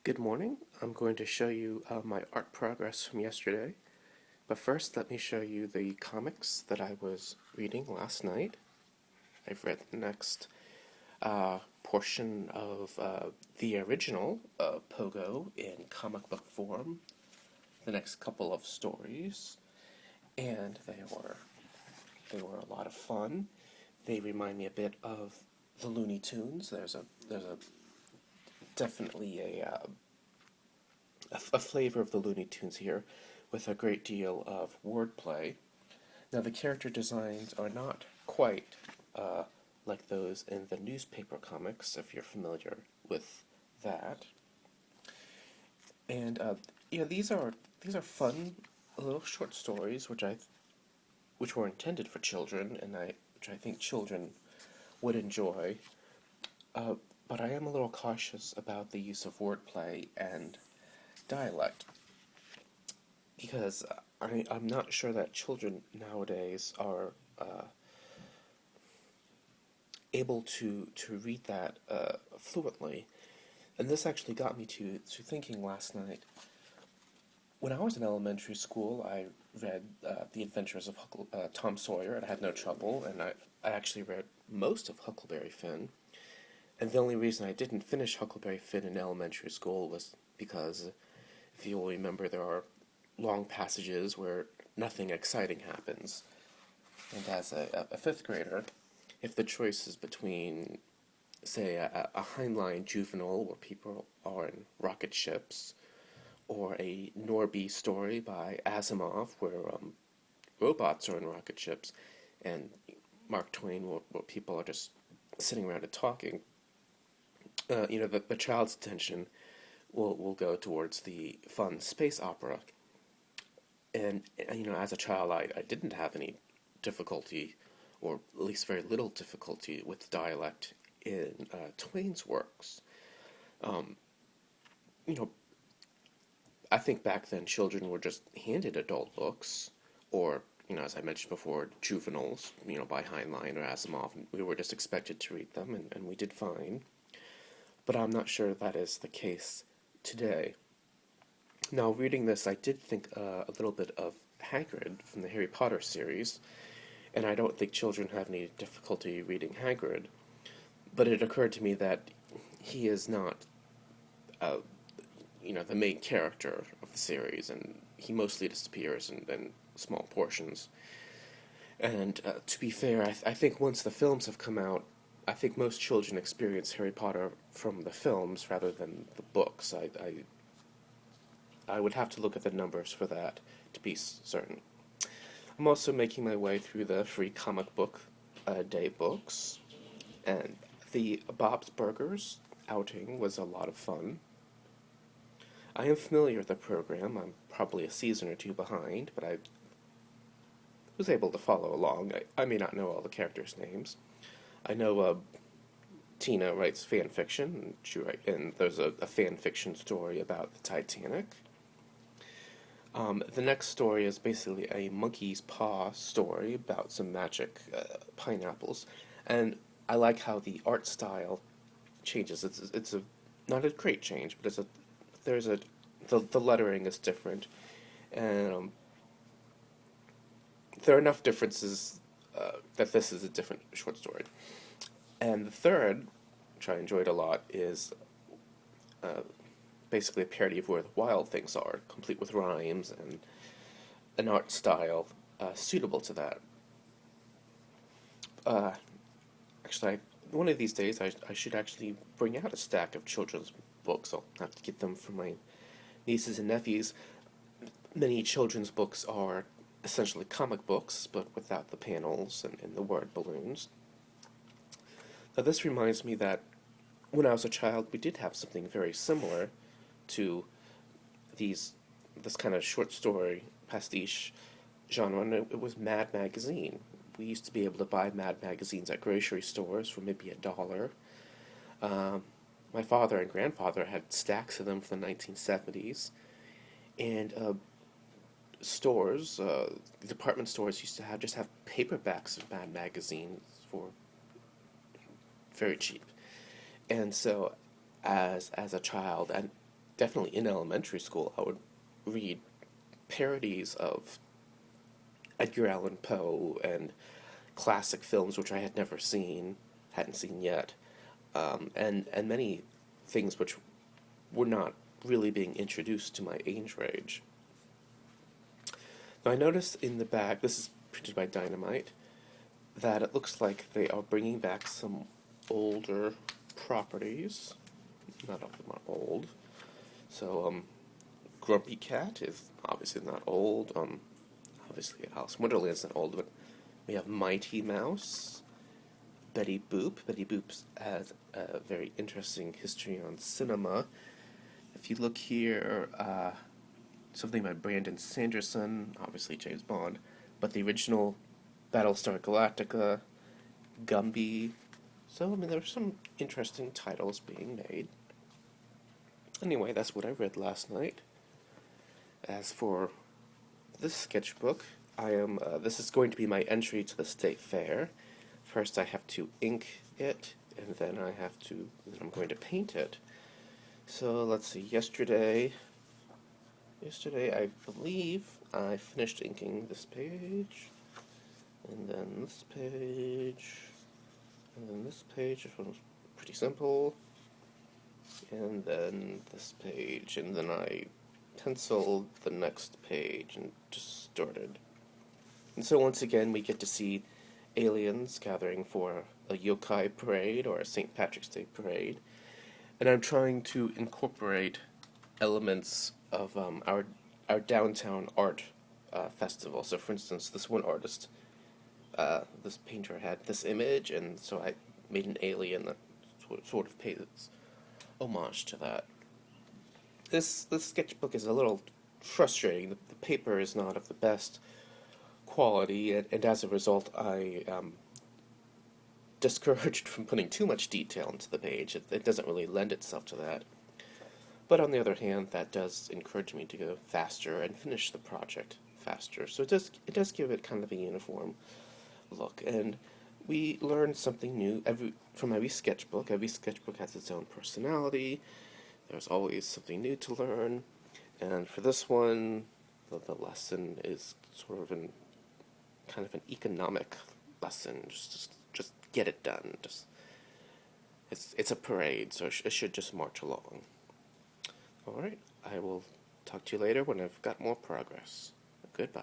Good morning. I'm going to show you my art progress from yesterday. But first, let me show you the comics that I was reading last night. I've read the next portion of the original Pogo in comic book form, the next couple of stories, and they were a lot of fun. They remind me a bit of the Looney Tunes. There's a definitely a flavor of the Looney Tunes here, with a great deal of wordplay. Now, the character designs are not quite like those in the newspaper comics, if you're familiar with that. And these are fun little short stories, which were intended for children, and which I think children would enjoy. Uh, but I am a little cautious about the use of wordplay and dialect, because I'm not sure that children nowadays are able to read that fluently. And this actually got me to thinking last night. When I was in elementary school, I read The Adventures of Tom Sawyer, and I had no trouble, and I actually read most of Huckleberry Finn. And the only reason I didn't finish Huckleberry Finn in elementary school was because, if you'll remember, there are long passages where nothing exciting happens. And as a fifth grader, if the choice is between, say, a Heinlein juvenile where people are in rocket ships, or a Norby story by Asimov where robots are in rocket ships, and Mark Twain where people are just sitting around and talking, the child's attention will go towards the fun space opera. And as a child, I didn't have any difficulty, or at least very little difficulty, with dialect in Twain's works. Um, you know, I think back then children were just handed adult books, or as I mentioned before, juveniles, by Heinlein or Asimov, and we were just expected to read them, and we did fine. But I'm not sure that is the case today. Now, reading this, I did think a little bit of Hagrid from the Harry Potter series, and I don't think children have any difficulty reading Hagrid. But it occurred to me that he is not, uh, the main character of the series, and he mostly disappears in small portions. And to be fair, I think once the films have come out, I think most children experience Harry Potter from the films rather than the books. I would have to look at the numbers for that to be certain. I'm also making my way through the free comic book day books, and the Bob's Burgers outing was a lot of fun. I am familiar with the program. I'm probably a season or two behind, but I was able to follow along. I may not know all the characters' names. I know Tina writes fan fiction, and there's a fan fiction story about the Titanic. The next story is basically a monkey's paw story about some magic pineapples, and I like how the art style changes. It's a not a great change, but there's a the lettering is different, and there are enough differences that this is a different short story. And the third, which I enjoyed a lot, is uh, basically a parody of Where the Wild Things Are, complete with rhymes and an art style suitable to that. Uh, one of these days, I should actually bring out a stack of children's books. I'll have to get them from my nieces and nephews. Many children's books are essentially comic books, but without the panels and the word balloons. Now, this reminds me that when I was a child, we did have something very similar to these this kind of short story pastiche genre, and it was Mad Magazine. We used to be able to buy Mad magazines at grocery stores for maybe $1. Um, my father and grandfather had stacks of them from the 1970s, and department stores used to have paperbacks of Mad magazines for very cheap. And so, as a child, and definitely in elementary school, I would read parodies of Edgar Allan Poe and classic films which I had never seen, hadn't seen yet, and many things which were not really being introduced to my age range. Now I noticed in the back, this is printed by Dynamite, that it looks like they are bringing back some older properties. Not all of them are old. So, Grumpy Cat is obviously not old. Obviously Alice in Wonderland's not old, but we have Mighty Mouse, Betty Boop. Betty Boop has a very interesting history on cinema. If you look here, something by Brandon Sanderson, obviously James Bond, but the original Battlestar Galactica, Gumby. So, I mean, there were some interesting titles being made. Anyway, that's what I read last night. As for this sketchbook, this is going to be my entry to the state fair. First I have to ink it, and then I'm going to paint it. So let's see, yesterday I believe I finished inking this page, and then this page, and then this page. This one was pretty simple, and then this page, and then I penciled the next page and just started. And so once again we get to see aliens gathering for a yokai parade or a St. Patrick's Day parade, and I'm trying to incorporate elements of our downtown art festival. So for instance, this one artist, this painter had this image, and so I made an alien that sort of pays homage to that. This sketchbook is a little frustrating. The paper is not of the best quality, and as a result, I am discouraged from putting too much detail into the page. It doesn't really lend itself to that. But on the other hand, that does encourage me to go faster and finish the project faster. So it does give it kind of a uniform look, and we learn something new from every sketchbook. Every sketchbook has its own personality. There's always something new to learn, and for this one, the lesson is sort of kind of an economic lesson. Just get it done. It's a parade, so it should just march along. All right, I will talk to you later when I've got more progress. Goodbye.